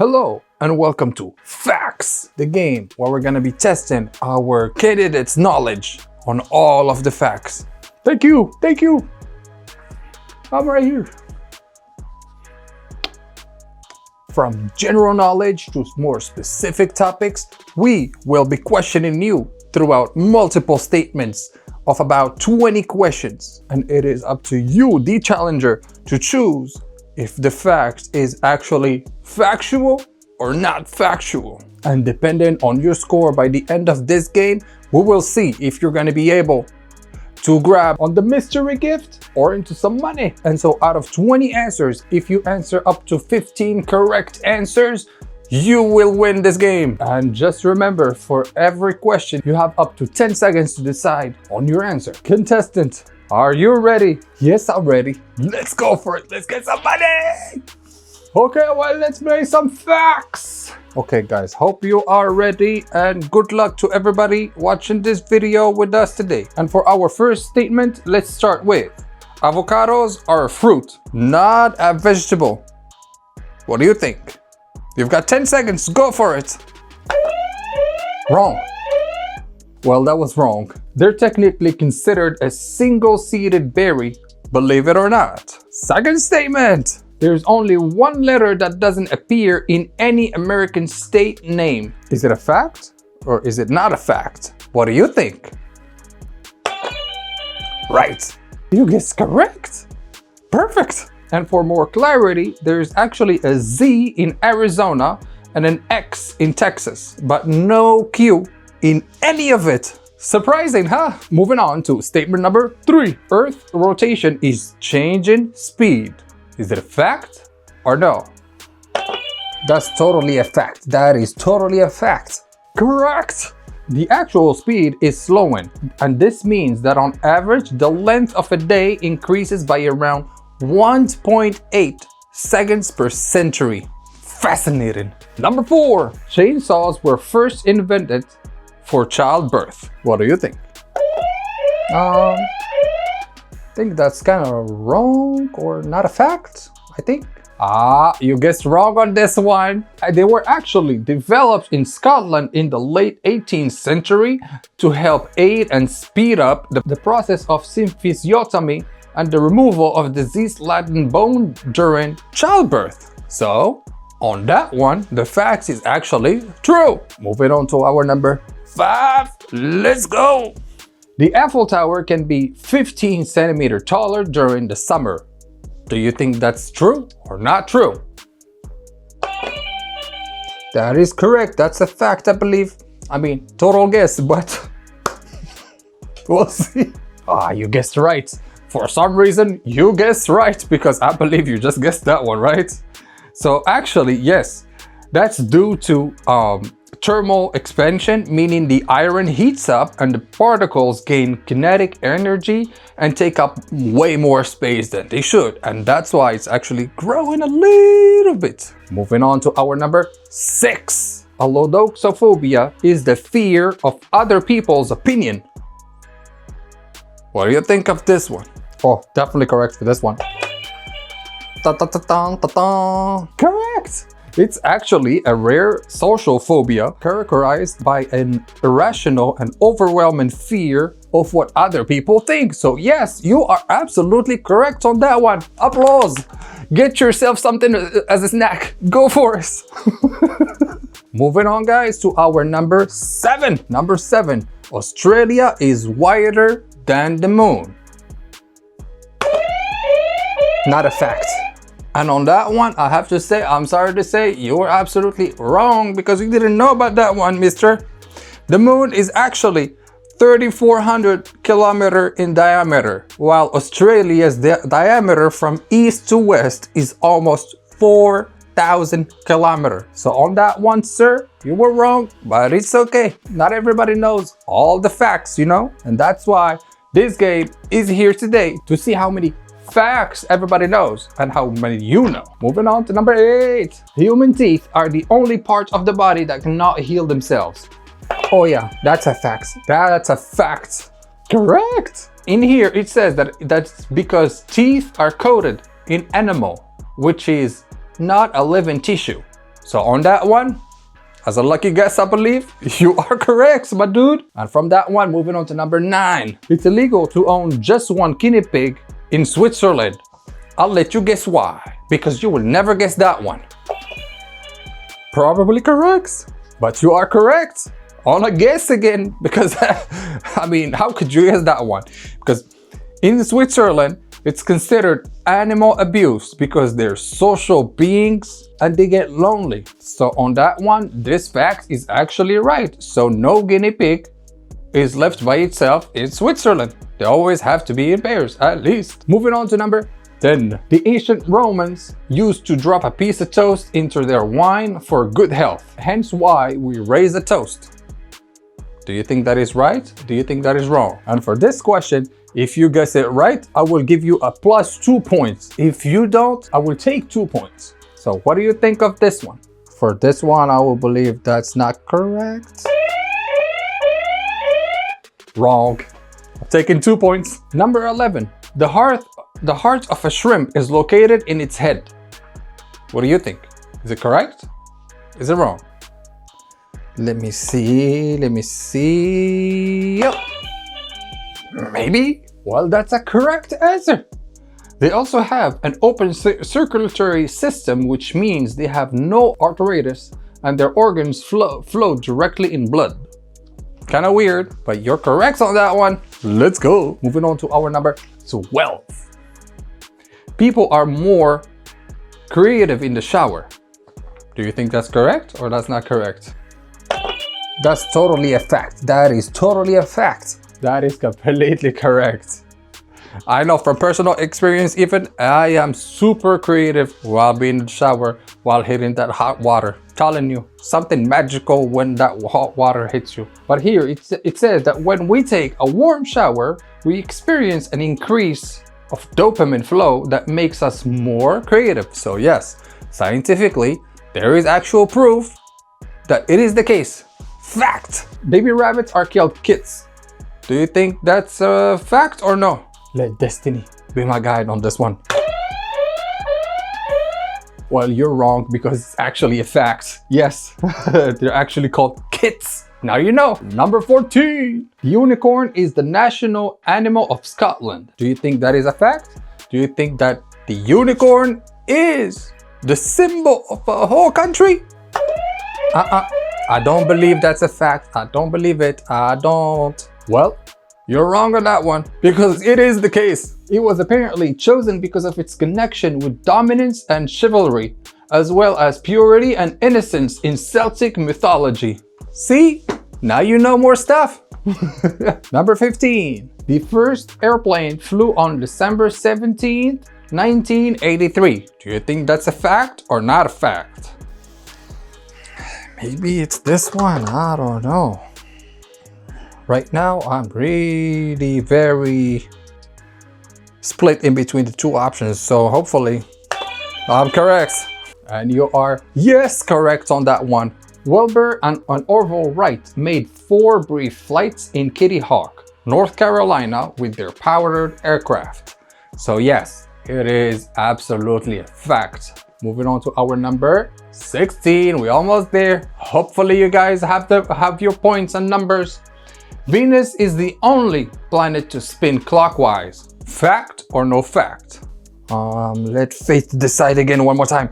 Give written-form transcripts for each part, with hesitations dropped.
Hello and welcome to Facts, the game where we're gonna be testing our candidates' knowledge on all of the facts. Thank you. I'm right here. From general knowledge to more specific topics, we will be questioning you throughout multiple statements of about 20 questions. And it is up to you, the challenger, to choose if the fact is actually factual or not factual. And depending on your score by the end of this game, we will see if you're gonna be able to grab on the mystery gift or into some money. And so out of 20 answers, if you answer up to 15 correct answers, you will win this game. And just remember, for every question, you have up to 10 seconds to decide on your answer. Contestant, are you ready? Yes, I'm ready. Let's go for it. Let's get some money. Okay, well, let's play some facts. Okay, guys, hope you are ready and good luck to everybody watching this video with us today. And for our first statement, let's start with avocados are a fruit, not a vegetable. What do you think? You've got 10 seconds, go for it. Wrong. Well, that was wrong. They're technically considered a single-seeded berry, believe it or not. Second statement. There's only one letter that doesn't appear in any American state name. Is it a fact or is it not a fact? What do you think? Right. You guessed correct. Perfect. And for more clarity, there's actually a Z in Arizona and an X in Texas, but no Q in any of it. Surprising, huh? Moving on to statement number 3. Earth rotation is changing speed. Is it a fact or no? That's totally a fact. That is totally a fact. Correct! The actual speed is slowing, and this means that on average, the length of a day increases by around 1.8 seconds per century. Fascinating. Number 4. Chainsaws were first invented for childbirth. What do you think? I think that's kind of wrong or not a fact, I think. You guessed wrong on this one. They were actually developed in Scotland in the late 18th century to help aid and speed up the process of symphysiotomy and the removal of disease-laden bone during childbirth. So, on that one, the fact is actually true. Moving on to our number 5. Let's go. The Eiffel Tower can be 15 centimeters taller during the summer. Do you think that's true or not true? That is correct. That's a fact, I believe. I mean, total guess, but we'll see. You guessed right. For some reason, you guessed right because I believe you just guessed that one, right? So actually, yes, that's due to thermal expansion, meaning the iron heats up and the particles gain kinetic energy and take up way more space than they should. And that's why it's actually growing a little bit. Moving on to our number 6. Allodoxophobia is the fear of other people's opinion. What do you think of this one? Oh, definitely correct for this one. Correct! It's actually a rare social phobia characterized by an irrational and overwhelming fear of what other people think. So yes, you are absolutely correct on that one. Applause! Get yourself something as a snack. Go for it! Moving on, guys, to our number 7. Number 7. Australia is wider than the moon. Not a fact. And on that one, I have to say, I'm sorry to say, you were absolutely wrong because you didn't know about that one, mister. The moon is actually 3,400 kilometers in diameter, while Australia's diameter from east to west is almost 4,000 kilometers. So on that one, sir, you were wrong, but it's okay. Not everybody knows all the facts, you know? And that's why this game is here today, to see how many facts everybody knows and how many you know. Moving on to number 8. Human teeth are the only part of the body that cannot heal themselves. Oh yeah, that's a fact. That's a fact. Correct. In here it says that that's because teeth are coated in enamel, which is not a living tissue. So on that one, as a lucky guess, I believe, you are correct, my dude. And from that one, moving on to number 9. It's illegal to own just one guinea pig in Switzerland. I'll let you guess why, because you will never guess that one. Probably correct, but you are correct. On a guess again, because I mean, how could you guess that one? Because in Switzerland, it's considered animal abuse because they're social beings and they get lonely. So on that one, this fact is actually right. So no guinea pig is left by itself in Switzerland. They always have to be in pairs, at least. Moving on to number 10. The ancient Romans used to drop a piece of toast into their wine for good health. Hence why we raise a toast. Do you think that is right? Do you think that is wrong? And for this question, if you guess it right, I will give you a +2 points. If you don't, I will take 2 points. So what do you think of this one? For this one, I will believe that's not correct. Wrong. I'm taking 2 points. Number 11. The heart of a shrimp is located in its head. What do you think? Is it correct? Is it wrong? Let me see. Yep. Maybe? Well, that's a correct answer. They also have an open circulatory system, which means they have no arteritis and their organs flow directly in blood. Kind of weird, but you're correct on that one. Let's go. Moving on to our number 12. People are more creative in the shower. Do you think that's correct or that's not correct? That's totally a fact. That is totally a fact. That is completely correct. I know from personal experience, even I am super creative while being in the shower, while hitting that hot water. Telling you, something magical when that hot water hits you. But here it says that when we take a warm shower, we experience an increase of dopamine flow that makes us more creative. So yes, scientifically, there is actual proof that it is the case. Fact! Baby rabbits are called kits. Do you think that's a fact or no? Let destiny be my guide on this one. Well, you're wrong because it's actually a fact. Yes, they're actually called kits. Now you know. Number 14. Unicorn is the national animal of Scotland. Do you think that is a fact? Do you think that the unicorn is the symbol of a whole country? I don't believe that's a fact. I don't believe it. I don't. Well, you're wrong on that one because it is the case. It was apparently chosen because of its connection with dominance and chivalry, as well as purity and innocence in Celtic mythology. See? Now you know more stuff. Number 15. The first airplane flew on December 17th, 1983. Do you think that's a fact or not a fact? Maybe it's this one. I don't know. Right now, I'm really very split in between the two options. So hopefully I'm correct. And you are, yes, correct on that one. Wilbur and Orville Wright made 4 brief flights in Kitty Hawk, North Carolina with their powered aircraft. So yes, it is absolutely a fact. Moving on to our number 16. We're almost there. Hopefully you guys have your points and numbers. Venus is the only planet to spin clockwise. Fact or no fact? Let fate decide again one more time.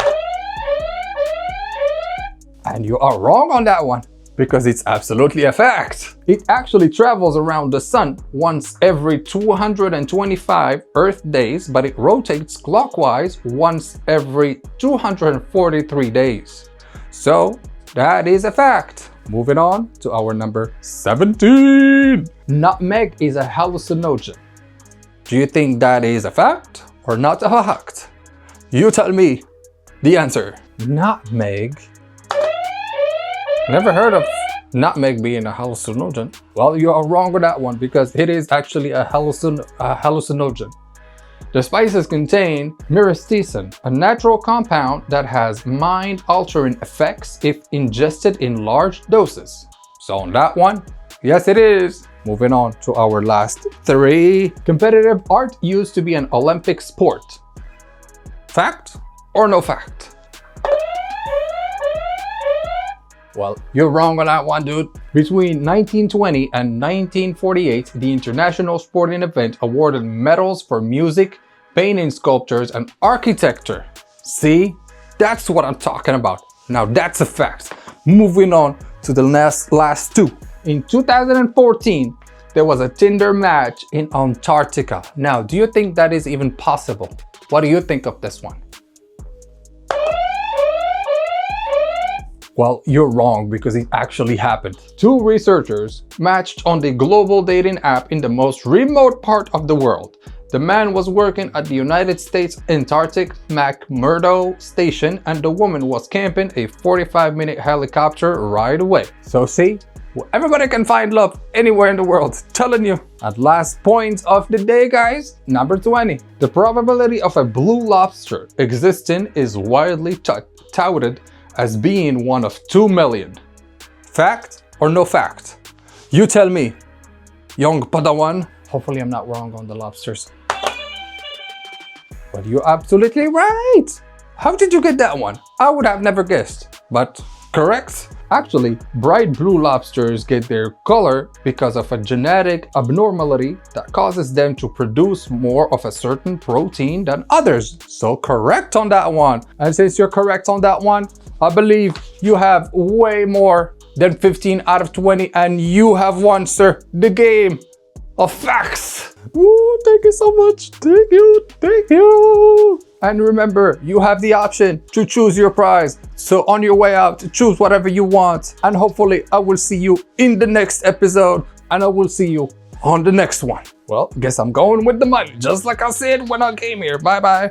And you are wrong on that one because it's absolutely a fact. It actually travels around the sun once every 225 Earth days, but it rotates clockwise once every 243 days. So that is a fact. Moving on to our number 17. Nutmeg is a hallucinogen. Do you think that is a fact or not a fact? You tell me the answer. Nutmeg? Never heard of nutmeg being a hallucinogen. Well, you are wrong with that one because it is actually a hallucinogen. The spices contain myristicin, a natural compound that has mind-altering effects if ingested in large doses. So on that one, yes it is. Moving on to our last 3. Competitive art used to be an Olympic sport. Fact or no fact? Well, you're wrong on that one, dude. Between 1920 and 1948, the international sporting event awarded medals for music, painting, sculptures, and architecture. See? That's what I'm talking about. Now that's a fact. Moving on to the last two. In 2014, there was a Tinder match in Antarctica. Now, do you think that is even possible? What do you think of this one? Well, you're wrong because it actually happened. Two researchers matched on the global dating app in the most remote part of the world. The man was working at the United States Antarctic McMurdo station and the woman was camping a 45-minute helicopter ride away. So see, everybody can find love anywhere in the world, telling you. At last point of the day, guys, number 20. The probability of a blue lobster existing is widely touted as being one of 2 million. Fact or no fact? You tell me, young Padawan. Hopefully I'm not wrong on the lobsters. But you're absolutely right! How did you get that one? I would have never guessed, but correct? Actually, bright blue lobsters get their color because of a genetic abnormality that causes them to produce more of a certain protein than others. So correct on that one. And since you're correct on that one, I believe you have way more than 15 out of 20 and you have won, sir, the game of facts. Woo, thank you so much. Thank you. And remember, you have the option to choose your prize. So on your way out, choose whatever you want. And hopefully I will see you in the next episode and I will see you on the next one. Well, guess I'm going with the money, just like I said when I came here. Bye bye.